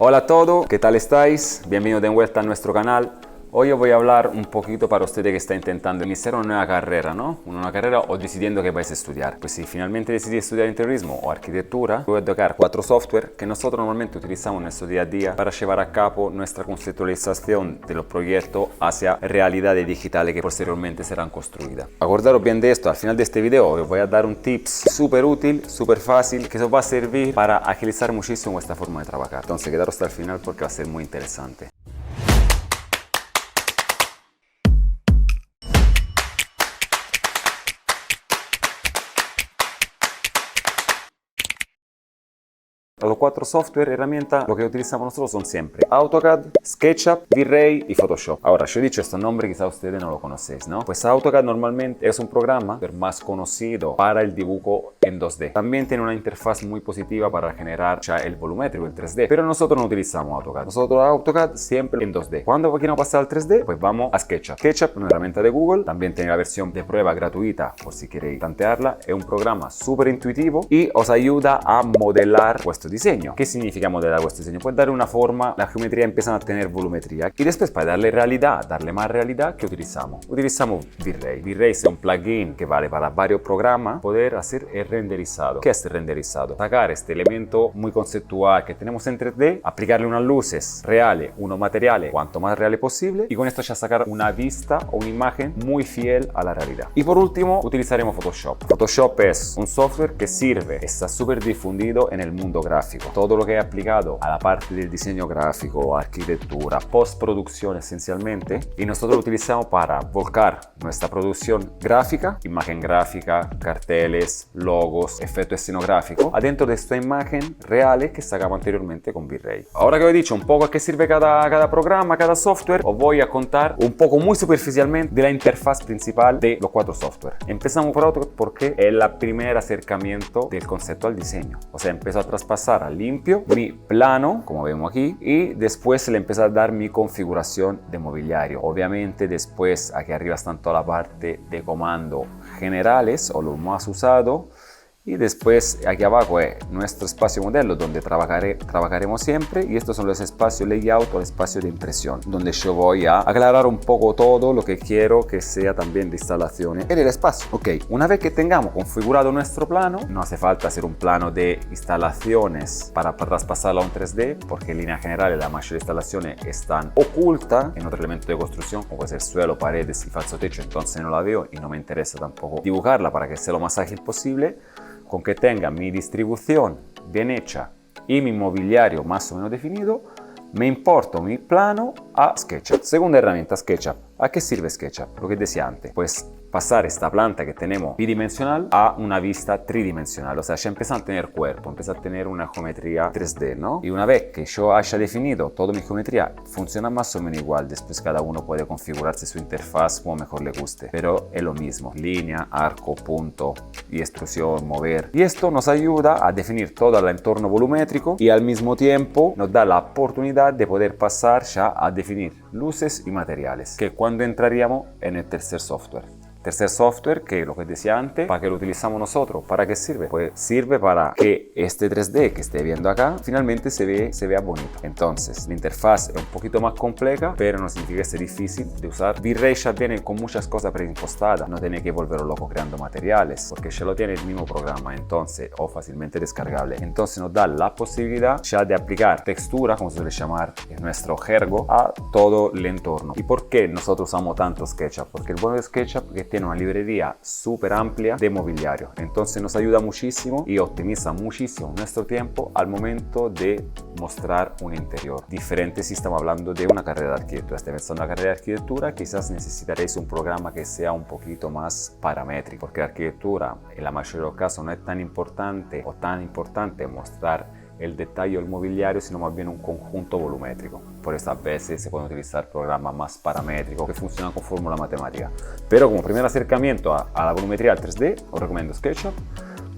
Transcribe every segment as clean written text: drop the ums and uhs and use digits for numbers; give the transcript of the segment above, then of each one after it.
Hola a todos, ¿qué tal estáis? Bienvenidos de vuelta a nuestro canal. Hoy os voy a hablar un poquito para ustedes que están intentando iniciar una nueva carrera, ¿no? Una carrera o decidiendo que vais a estudiar. Pues si finalmente decidís estudiar interiorismo o arquitectura, voy a tocar 4 software que nosotros normalmente utilizamos en nuestro día a día para llevar a cabo nuestra conceptualización de los proyectos hacia realidades digitales que posteriormente serán construidas. Acordaros bien de esto, al final de este video os voy a dar un tips súper útil, súper fácil, que os va a servir para agilizar muchísimo vuestra forma de trabajar. Entonces quedaros hasta el final porque va a ser muy interesante. Los 4 software, herramientas, lo que utilizamos nosotros son siempre AutoCAD, SketchUp, V-Ray y Photoshop. Ahora, yo he dicho este nombre, quizá ustedes no lo conocéis, ¿no? Pues AutoCAD normalmente es un programa más conocido para el dibujo en 2D. También tiene una interfaz muy positiva para generar ya el volumétrico, el 3D. Pero nosotros no utilizamos AutoCAD. Nosotros AutoCAD siempre en 2D. Cuando queremos pasar al 3D, pues vamos a SketchUp. SketchUp es una herramienta de Google. También tiene la versión de prueba gratuita, por si queréis tantearla. Es un programa súper intuitivo y os ayuda a modelar vuestro diseño. ¿Qué significa modelar vuestro diseño? Pues darle una forma, la geometría empiezan a tener volumetría y después para darle realidad, darle más realidad, ¿qué utilizamos? Utilizamos V-Ray. V-Ray es un plugin que vale para varios programas poder hacer el renderizado. ¿Qué es el renderizado? Sacar este elemento muy conceptual que tenemos en 3D, aplicarle unas luces reales, unos materiales cuanto más reales posible y con esto ya sacar una vista o una imagen muy fiel a la realidad. Y por último utilizaremos Photoshop. Photoshop es un software que sirve, está súper difundido en el mundo gráfico. Todo lo que he aplicado a la parte del diseño gráfico, arquitectura, postproducción esencialmente, y nosotros lo utilizamos para volcar nuestra producción gráfica, imagen gráfica, carteles, logos, efecto escenográfico, adentro de esta imagen reales que sacamos anteriormente con V-Ray. Ahora que os he dicho un poco a qué sirve cada programa, cada software, os voy a contar un poco muy superficialmente de la interfaz principal de los 4 software. Empezamos por AutoCAD porque es el primer acercamiento del concepto al diseño. O sea, empezó a traspasar a limpio mi plano, como vemos aquí, y después le empecé a dar mi configuración de mobiliario. Obviamente después aquí arriba están toda la parte de comando generales o lo más usado. Y después aquí abajo es nuestro espacio modelo donde trabajaremos siempre, y estos son los espacios layout o el espacio de impresión donde yo voy a aclarar un poco todo lo que quiero que sea también de instalaciones en el espacio. Ok, una vez que tengamos configurado nuestro plano, no hace falta hacer un plano de instalaciones para traspasarlo a un 3D porque en línea general la mayoría de instalaciones están ocultas en otro elemento de construcción como puede ser suelo, paredes y falso techo, entonces no la veo y no me interesa tampoco dibujarla para que sea lo más ágil posible. Con que tenga mi distribución bien hecha y mi mobiliario más o menos definido, me importo mi plano a SketchUp. Segunda herramienta, SketchUp. ¿A qué sirve SketchUp? Lo que decía antes, pues pasar esta planta que tenemos bidimensional a una vista tridimensional, o sea, ya empieza a tener cuerpo, empieza a tener una geometría 3D, ¿no? Y una vez que yo haya definido toda mi geometría, funciona más o menos igual, después cada uno puede configurarse su interfaz como mejor le guste, pero es lo mismo, línea, arco, punto y extrusión, mover. Y esto nos ayuda a definir todo el entorno volumétrico y al mismo tiempo nos da la oportunidad de poder pasar ya a definir luces y materiales, que cuando entraríamos en el tercer software. Tercer software, que lo que decía antes, ¿para qué lo utilizamos nosotros? ¿Para qué sirve? Pues sirve para que este 3D que esté viendo acá finalmente se vea bonito. Entonces la interfaz es un poquito más compleja, pero no significa que sea difícil de usar. V-Ray ya viene con muchas cosas preimpostadas, no tiene que volverlo loco creando materiales porque ya lo tiene el mismo programa, entonces, o fácilmente descargable. Entonces nos da la posibilidad ya de aplicar textura, como se suele llamar en nuestro jergo, a todo el entorno. ¿Y por qué nosotros usamos tanto SketchUp? Porque el bueno de SketchUp es que tiene una librería súper amplia de mobiliario, entonces nos ayuda muchísimo y optimiza muchísimo nuestro tiempo al momento de mostrar un interior diferente. Si estamos hablando de una carrera de arquitectura, estamos pensando en una carrera de arquitectura, quizás necesitaréis un programa que sea un poquito más paramétrico, porque la arquitectura en la mayoría de los casos no es tan importante mostrar el detalle del mobiliario, sino más bien un conjunto volumétrico. Por eso a veces se pueden utilizar programas más paramétricos que funcionan con fórmula matemática. Pero como primer acercamiento a la volumetría al 3D, os recomiendo SketchUp.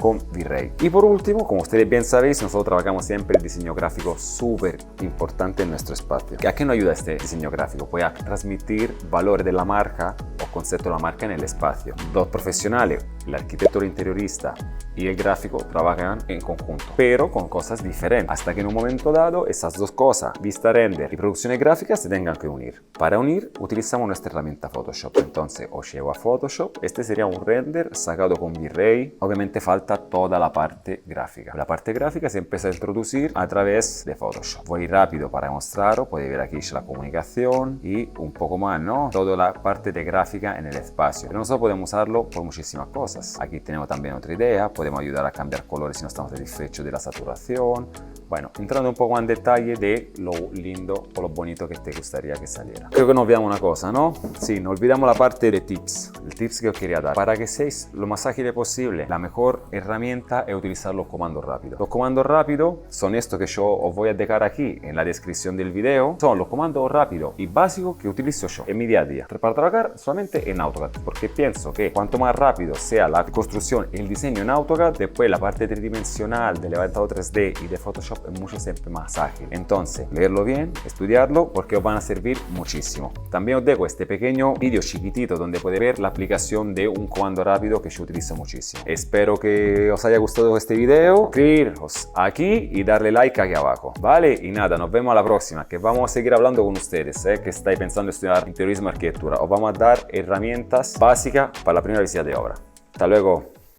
con V-Ray. Y por último, como ustedes bien sabéis, nosotros trabajamos siempre el diseño gráfico súper importante en nuestro espacio. ¿A qué nos ayuda este diseño gráfico? Pues a transmitir valores de la marca o concepto de la marca en el espacio. Dos profesionales, el arquitecto, el interiorista y el gráfico, trabajan en conjunto, pero con cosas diferentes, hasta que en un momento dado esas dos cosas, vista render y producciones gráficas, se tengan que unir. Para unir utilizamos nuestra herramienta Photoshop. Entonces os llevo a Photoshop. Este sería un render sacado con V-Ray. Obviamente falta toda la parte gráfica. La parte gráfica se empieza a introducir a través de Photoshop. Voy rápido para mostraros. Podéis ver aquí la comunicación y un poco más, ¿no? Toda la parte de gráfica en el espacio. Pero nosotros podemos usarlo por muchísimas cosas. Aquí tenemos también otra idea. Podemos ayudar a cambiar colores si no estamos satisfechos de la saturación. Bueno, entrando un poco más en detalle de lo lindo o lo bonito que te gustaría que saliera. Creo que nos olvidamos una cosa, ¿no? Sí, no olvidamos la parte de tips. El tips que os quería dar. Para que seáis lo más ágiles posible, la mejor herramienta es utilizar los comandos rápidos. Los comandos rápidos son estos que yo os voy a dejar aquí en la descripción del video. Son los comandos rápidos y básicos que utilizo yo en mi día a día para trabajar solamente en AutoCAD, porque pienso que cuanto más rápido sea la construcción y el diseño en AutoCAD, después la parte tridimensional de levantado 3D y de Photoshop es mucho siempre más ágil. Entonces, leerlo bien, estudiarlo, porque os van a servir muchísimo. También os dejo este pequeño vídeo chiquitito donde podéis ver la aplicación de un comando rápido que yo utilizo muchísimo. Espero que os haya gustado este video. Suscribiros aquí y darle like aquí abajo, ¿vale? Y nada, nos vemos a la próxima, que vamos a seguir hablando con ustedes, que estáis pensando en estudiar interiorismo y arquitectura. Os vamos a dar herramientas básicas para la primera visita de obra. Hasta luego.